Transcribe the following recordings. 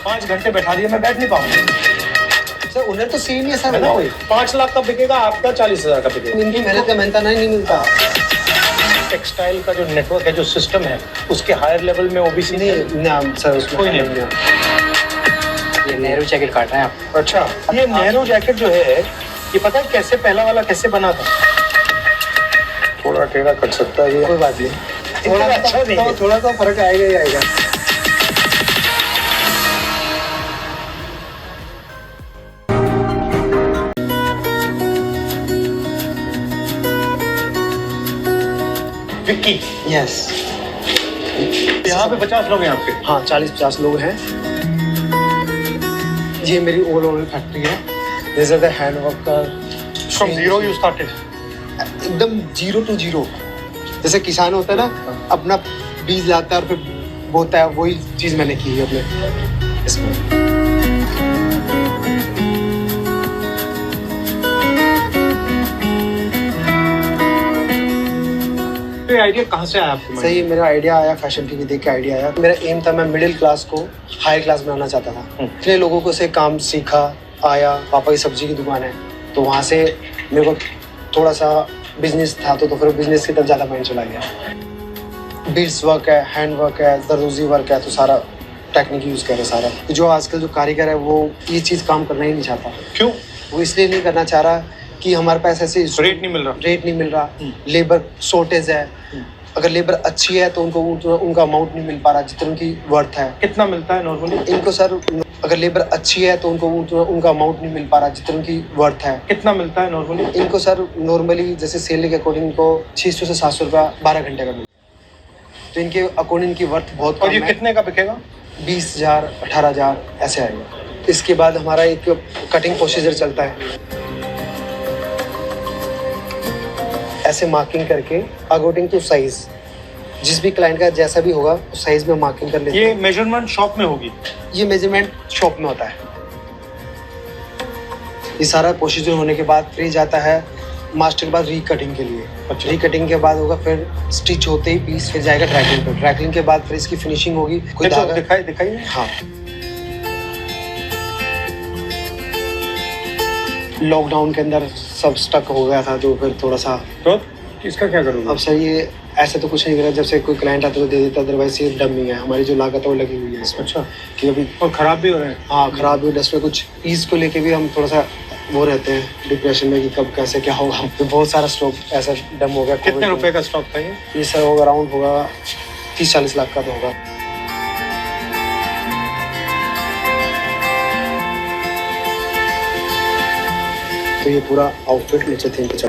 5 घंटे बैठा दिया, मैं बैठ नहीं पाऊंगा सर उन्हें तो सीन है सर, है ना। 5 लाख का बिकेगा, आपका 40,000 का बिकेगा। इनकी मेहनत का मेहनताना ही नहीं मिलता। टेक्सटाइल का जो नेटवर्क है, जो सिस्टम है, उसके हायर लेवल में ओबीसी नहीं ना सर, उसमें कोई नहीं। ये नेहरू जैकेट काट रहे हैं आप। अच्छा, ये नेहरू जैकेट जो है, ये पता है कैसे पहला वाला कैसे बना था? थोड़ा टेढ़ा कट सकता है ये, कोई बात नहीं, थोड़ा अच्छा नहीं है। थोड़ा सा फर्क आएगा ही आएगा। विक्की, यस, यहाँ पे 50 लोग हैं आपके? हाँ 40-50 लोग हैं। ये मेरी ओवरऑल फैक्ट्री है। This is the hand work का। From zero you started? एकदम 0 to 0। जैसे किसान होता है ना, अपना बीज लाता है और फिर बोता है, वही चीज मैंने की है अपने इसमें। ये आइडिया कहाँ से आया आपको? सही, मेरा आइडिया आया फैशन टीवी देख के आइडिया आया। मेरा एम था, मैं मिडिल क्लास को हाई क्लास बनाना चाहता था। इतने लोगों को से काम सीखा, आया। पापा की सब्जी की दुकान है, तो वहाँ से मेरे को थोड़ा सा बिजनेस था, तो फिर बिजनेस की तरफ ज़्यादा माइंड चला गया। बीड्स वर्क है, हैंड वर्क है, दरदोजी वर्क है, तो सारा टेक्निक यूज़ कर रहे सारा। जो आजकल जो कारीगर है वो ये चीज़ काम करना ही नहीं चाहता। क्यों? वो इसलिए नहीं करना चाह रहा कि हमारे पास ऐसे रेट नहीं मिल रहा, लेबर शॉर्टेज है। अगर लेबर अच्छी है तो उनका अमाउंट नहीं मिल पा रहा जितना उनकी वर्थ है। कितना मिलता है नॉर्मली इनको सर? अगर लेबर अच्छी है तो उनका अमाउंट नहीं मिल पा रहा जितना उनकी वर्थ है। कितना मिलता है नॉर्मली इनको सर नॉर्मली जैसे सैलरी के अकॉर्डिंग इनको 600 से 700 रुपया 12 घंटे का मिलता है, तो इनके अकॉर्डिंग इनकी वर्थ बहुत कम और ये है। कितने का बिकेगा? 20,000 18,000 ऐसे आएगा। इसके बाद हमारा एक कटिंग प्रोसीजर चलता है, ऐसे मार्किंग करके अकॉर्डिंग टू साइज, जिस भी क्लाइंट का जैसा भी होगा उस साइज में मार्किंग कर लेते हैं। ये मेजरमेंट शॉप में होगी? ये मेजरमेंट शॉप में होता है। ये सारा प्रोसीजर होने के बाद फिर जाता है मास्टर के बाद रीकटिंग के लिए। अच्छा। रीकटिंग के बाद होगा फिर स्टिच होते ही पीस फिर जाएगा ड्रैगलिंग पे। ड्रैगलिंग के बाद फिर इसकी फिनिशिंग होगी। कोई धागा दिखाइए। हाँ, लॉकडाउन के अंदर सब स्टक हो गया था, तो फिर थोड़ा सा तो इसका क्या करोगे? अब सर ये ऐसे तो कुछ नहीं करा, जब से कोई क्लाइंट आता तो दे देता, अदरवाइज ये डमी है। हमारी जो लागत है वो लगी हुई है इसमें। अच्छा, कि अभी और खराब भी हो रहे हैं? हाँ खराब भी, डस्ट में कुछ ईज को लेके भी हम थोड़ा सा वो रहते हैं डिप्रेशन में कि कब कैसे क्या होगा। तो बहुत सारा स्टॉक ऐसा डम हो गया। कितने रुपए का स्टॉक था ये? ये सर होगा अराउंड होगा 30-40 लाख का तो होगा। तो ये पूरा आउटफिट नीचे थीम पे चल।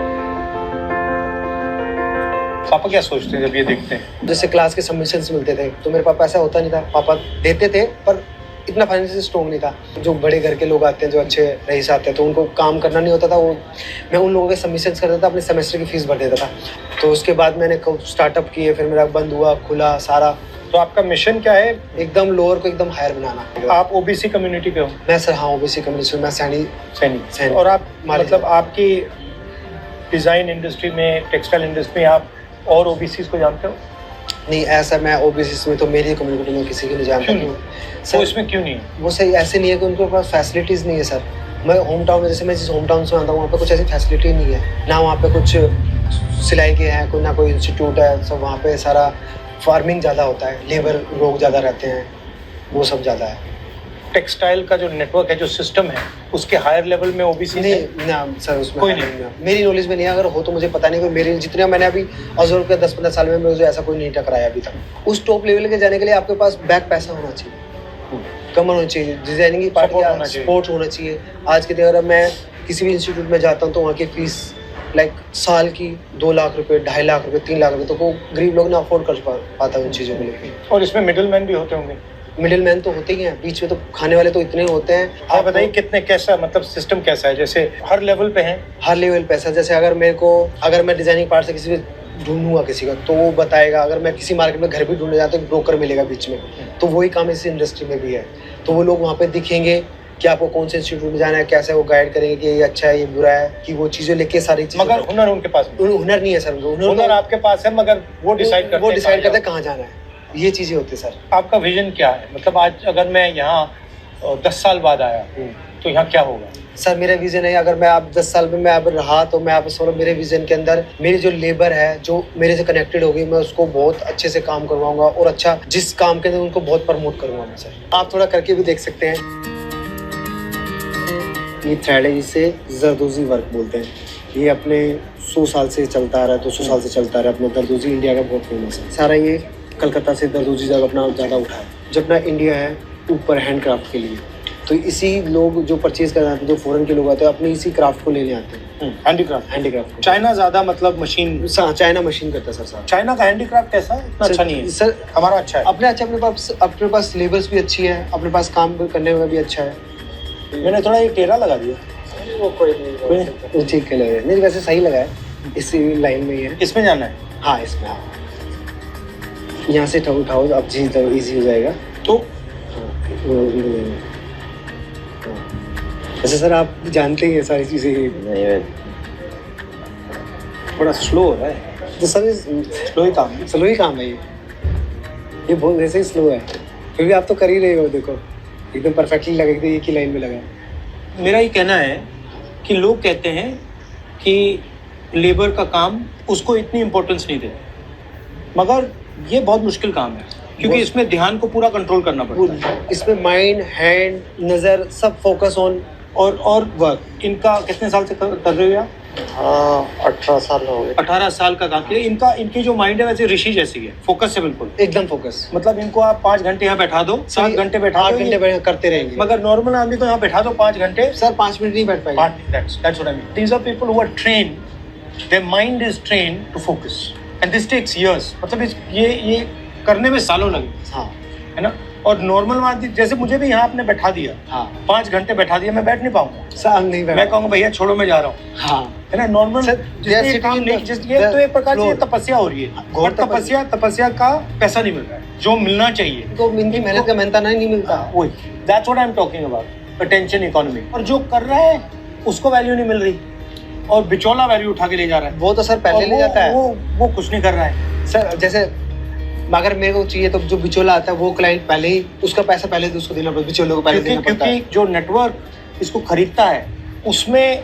पापा क्या सोचते हैं जब ये देखते हैं? जैसे क्लास के सबमिशंस मिलते थे तो मेरे पापा ऐसा होता नहीं था, पापा देते थे पर इतना फाइनेंशियल स्ट्रॉन्ग नहीं था। जो बड़े घर के लोग आते हैं, जो अच्छे रईस आते हैं, तो उनको काम करना नहीं होता था। वो मैं उन लोगों के सबमिशंस करता था, अपने सेमेस्टर की फीस भर देता था। तो उसके बाद मैंने स्टार्टअप किए, फिर मेरा बंद हुआ खुला सारा। तो आपका मिशन क्या है? एकदम लोअर को एकदम हायर बनाना। आप ओबीसी कम्युनिटी के हो? मैं सर हाँ ओबीसी कम्युनिटी, मैं सैनिक। और आप मतलब आपकी डिजाइन इंडस्ट्री में, टेक्सटाइल इंडस्ट्री में आप और ओबीसीज को जानते हो? नहीं ऐसा मैं ओबीसी में तो मेरी कम्युनिटी में किसी को नहीं जानता हूँ सर। इसमें क्यों नहीं? वो सही ऐसे नहीं है कि उनके पास फैसिलिटीज़ नहीं है सर। मैं होम टाउन में, जैसे मैं जिस होम टाउन से आता हूँ वहाँ पे कुछ ऐसी फैसिलिटी नहीं है ना। वहाँ पे कुछ सिलाई के हैं, कोई ना कोई इंस्टीट्यूट है। सब वहाँ पे सारा फार्मिंग ज़्यादा होता है, लेबर लोग ज़्यादा रहते हैं, वो सब ज़्यादा है। टेक्सटाइल का जो नेटवर्क है, जो सिस्टम है, उसके हायर लेवल में ओबीसी नहीं ना सर, उसमें कोई नहीं। मेरी नॉलेज में नहीं है। अगर हो तो मुझे पता नहीं, कोई मेरे जितने मैंने अभी ऑब्जर्व किया 10-15 साल में मुझे ऐसा कोई नहीं टकराया अभी तक। उस टॉप लेवल के जाने के लिए आपके पास बैक पैसा होना चाहिए, कम होना चाहिए, डिजाइनिंग की पार्ट का सपोर्ट होना चाहिए। आज के दिन अगर मैं किसी भी इंस्टीट्यूट में जाता हूँ तो वहाँ की फीस लाइक साल की 2 लाख रुपए, 2.5 लाख रुपए, 3 लाख रुपए, तो वो गरीब लोग ना अफोर्ड कर पाता है उन चीज़ों को लेकर। और इसमें मिडिल मैन भी होते होंगे? मिडिल मैन तो होते ही हैं, बीच में तो खाने वाले तो इतने होते हैं। आप बताइए कितने, कैसा मतलब सिस्टम कैसा है? जैसे हर लेवल पे है? हर लेवल पे ऐसा, जैसे अगर मैं डिजाइनिंग पार्ट से किसी भी ढूंढूंगा किसी का तो वो बताएगा। अगर मैं किसी मार्केट में घर भी ढूंढने जाता हूँ, ब्रोकर मिलेगा बीच में, तो वही काम इस इंडस्ट्री में भी है। तो वो लोग वहाँ पे दिखेंगे कि आपको कौन से इंस्टीट्यूट में जाना है, कैसे वो गाइड करेंगे कि ये अच्छा है, ये बुरा है, कि वो चीज़ें लेके सारी चीज़ें। मगर हुनर उनके पास? हुनर नहीं है सर, हुनर आपके पास है, मगर वो डिसाइड करते हैं कहाँ जाना है। ये चीज़ें होती है सर। आपका विजन क्या है? मतलब आज अगर मैं यहाँ 10 साल बाद आया तो यहाँ क्या होगा? सर मेरा विजन है, अगर मैं आप 10 साल में मैं अब रहा तो मैं आप सोलो मेरे विजन के अंदर मेरी जो लेबर है जो मेरे से कनेक्टेड होगी, मैं उसको बहुत अच्छे से काम करवाऊंगा और अच्छा जिस काम के अंदर उनको बहुत प्रमोट करूंगा मैं सर। आप थोड़ा करके भी देख सकते हैं। ये थ्रेड है, जिसे जरदोजी वर्क बोलते हैं। ये अपने 100 साल से चलता आ रहा है, 200 साल से चलता आ रहा है। अपना दरदोजी इंडिया का बहुत फेमस है। सारा ये कलकत्ता से दरदोजी जब अपना ज़्यादा उठा है। जब अपना इंडिया है ऊपर हैंडक्राफ्ट के लिए, तो इसी लोग जो परचेज करना आते हैं, जो फॉरेन के लोग आते हैं, अपने इसी क्राफ्ट को लेने आते हैं। हैंडीक्राफ्ट चाइना ज्यादा मतलब मशीन, चाइना मशीन करता है सर साहब। चाइना का हैंडीक्राफ्ट कैसा है? इतना अच्छा नहीं है सर, हमारा अच्छा है। अपने पास लेबर्स भी अच्छी है, अपने पास काम करने में भी अच्छा है। मैंने थोड़ा ये टेढ़ा लगा दिया, वो कोई नहीं, ठीक है लगा नहीं, वैसे सही लगा है। इसी लाइन में ही है। इसमें जाना है? हाँ इसमें, हाँ यहाँ से उठाओ अब जी, तो ईजी हो जाएगा। तो वैसे सर आप जानते ही हैं सारी चीज़ें। थोड़ा स्लो हो रहा है तो सर स्लो ही काम है। स्लो ही काम है ये बहुत वैसे ही स्लो है, क्योंकि आप तो कर ही रहे हो। देखो एकदम परफेक्टली लगा, एकदम एक ही लाइन में लगा। मेरा ये कहना है कि लोग कहते हैं कि लेबर का काम उसको इतनी इम्पोर्टेंस नहीं देते, मगर ये बहुत मुश्किल काम है क्योंकि इसमें ध्यान को पूरा कंट्रोल करना पड़ता है। इसमें माइंड, हैंड, नज़र सब फोकस ऑन और वर्क। इनका कितने साल से कर रहे हो आप? हाँ 18 साल हो गए। 18 साल का काम किया। इनकी जो माइंड है वैसे ऋषि जैसी है, फोकस है बिल्कुल, एकदम फोकस। मतलब इनको आप 5 घंटे यहाँ बैठा दो, 7 घंटे बैठा दो, 8 घंटे करते रहेंगे। मगर नॉर्मल आदमी को यहाँ बैठा दो 5 घंटे, सर 5 मिनट नहीं बैठ पाएगा। That's what I mean. These are people who are trained, their mind is trained to focus, and this takes years. मतलब ये करने में सालों लगे, हाँ है ना। और नॉर्मल आदमी जैसे मुझे भी यहाँ आपने बैठा दिया, हाँ 5 घंटे बैठा दिया, मैं बैठ नहीं पाऊंगा सर, नहीं बैठ। मैं कहूँगा भैया छोड़ो मैं जा रहा हूँ, हाँ है ना। नॉर्मल ये काम नहीं, ये तो एक प्रकार से तपस्या हो रही है। घोर तपस्या का पैसा नहीं मिल रहा है जो मिलना चाहिए। तो इनकी मेहनत का मेहनता नहीं मिलता। वही, that's what I am talking about, attention economy. और जो कर रहा है उसको वैल्यू नहीं मिल रही और बिचौला वैल्यू उठा के ले जा रहा है। वो तो सर पहले ले जाता है, वो कुछ नहीं कर रहा है सर। जैसे अगर मेरे को चाहिए तो जो बिचौला आता है वो क्लाइंट पहले ही उसका पैसा पहले तो उसको देना पड़ता है, बिचौले को पहले देना पड़ता है। क्योंकि जो नेटवर्क इसको खरीदता है उसमें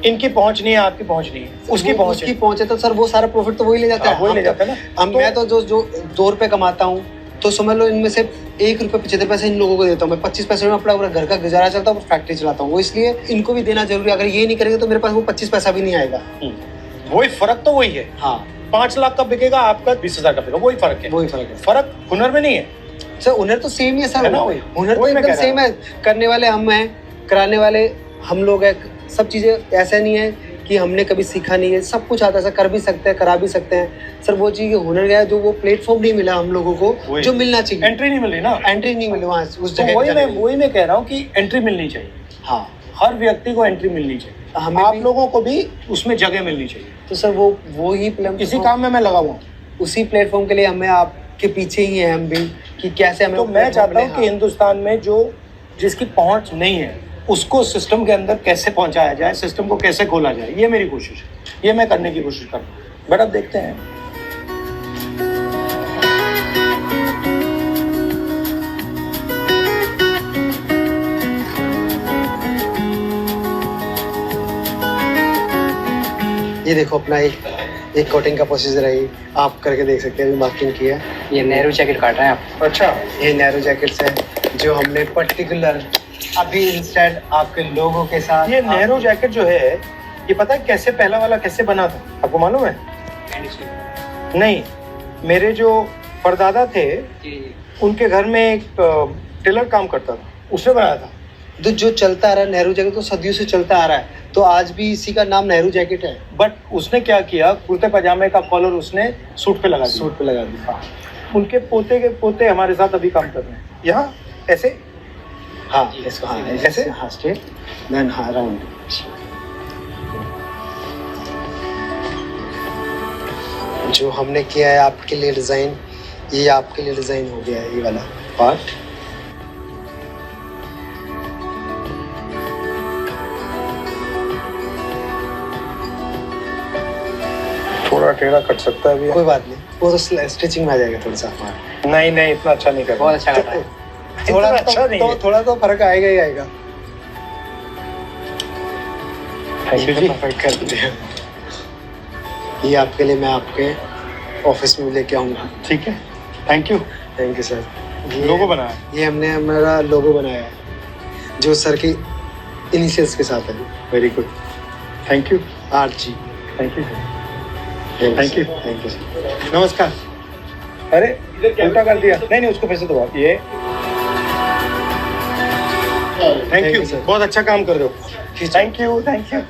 इनकी पहुंच नहीं है, आपकी पहुंच नहीं है, उसकी पहुंच है तो सर वो सारा प्रॉफिट तो वही ले जाता है। वही ले जाता है ना। मैं तो जो 2 रुपए कमाता हूँ तो समझ लो इनमें से 1 रुपये 75 पैसे इन लोगों को देता हूँ। मैं 25 पैसे में अपना पूरा घर का गुजारा चलता हूँ, फैक्ट्री चलाता हूँ। वो इसलिए इनको भी देना जरूरी है। अगर ये नहीं करेंगे तो मेरे पास वो 25 पैसा भी नहीं आएगा। वही फर्क तो वही है। हाँ 5 लाख का बिकेगा, आपका 20,000 का बिकेगा, वही फर्क है। वही फर्क है। फर्क हुनर में नहीं है सर, हुनर तो सेम ही है सर, है ना। हुनर तो एकदम सेम है। करने वाले हम हैं, कराने वाले हम लोग हैं। सब चीजें ऐसा नहीं है कि हमने कभी सीखा नहीं है, सब कुछ आता है सर, कर भी सकते हैं, करा भी सकते हैं सर। वो चीज हुनर गया जो वो प्लेटफॉर्म नहीं मिला हम लोगों को जो मिलना चाहिए। एंट्री नहीं मिल रही ना, एंट्री नहीं मिली वहाँ उस जगह। वही मैं कह रहा हूँ कि एंट्री मिलनी चाहिए। हाँ हर व्यक्ति को एंट्री मिलनी चाहिए, हमें आप लोगों को भी उसमें जगह मिलनी चाहिए। तो सर वो ही इसी काम में मैं लगा हुआ हूँ, उसी प्लेटफॉर्म के लिए हमें आपके पीछे ही है हम भी कि कैसे हमें। तो मैं चाहता हूँ कि हिंदुस्तान में जिसकी पहुंच नहीं है उसको सिस्टम के अंदर कैसे पहुंचाया जाए, सिस्टम को कैसे खोला जाए, ये मेरी कोशिश है, ये मैं करने की कोशिश कर रहा हूँ। बट अब देखते हैं। ये देखो अपना एक कोटिंग का प्रोसीजर है, आप करके देख सकते हैं। मार्किंग की है। ये नेहरू जैकेट काट रहे हैं आप? अच्छा, ये नेहरू जैकेट्स है जो हमने पर्टिकुलर अभी इंस्टेंट आपके लोगों के साथ। ये नेहरू जैकेट जो है ये पता है कैसे पहला वाला कैसे बना था, आपको मालूम है? नहीं, मेरे जो परदादा थे उनके घर में एक टेलर काम करता था, उसने बनाया था। तो जो चलता आ रहा है नेहरू जैकेट तो सदियों से चलता आ रहा है, तो आज भी इसी का नाम नेहरू जैकेट है। बट उसने क्या किया, कुर्ते पजामे का कॉलर उसने सूट पे लगा दिया। सूट पे लगा दिया। उनके पोते के पोते हमारे साथ अभी काम कर रहे हैं। यहाँ ऐसे, हाँ इसको, हाँ ऐसे, हाँ स्ट्रेट, देन हाँ राउंड। जो हमने किया है आपके लिए डिजाइन, ये आपके लिए डिजाइन हो गया है, ये वाला पार्ट। थोड़ा टेढ़ा कट सकता है भी, कोई बात नहीं, वो तो स्टिचिंग में आ जाएगा थोड़ा सा। नहीं इतना अच्छा नहीं कर, बहुत अच्छा कर रहा है। थोड़ा इतना अच्छा नहीं है। थोड़ा तो फर्क आएगा ही आएगा। Thank you ji. परफेक्ट कर दिया। ये आपके लिए मैं आपके ऑफिस में लेके आऊँगा। ठीक है, thank you. Thank you sir. Logo बनाया। ये हमने हमारा लोगो बनाया है जो सर की इनिशियल्स के साथ है। Very good, thank you. RG। Thank you thank you thank you. Sir. नमस्कार। अरे उल्टा कर दिया। नहीं नहीं, उसको फिर से दबाओ। ये thank Thank you you, sir. बहुत अच्छा काम कर रहे हो। Thank you thank you.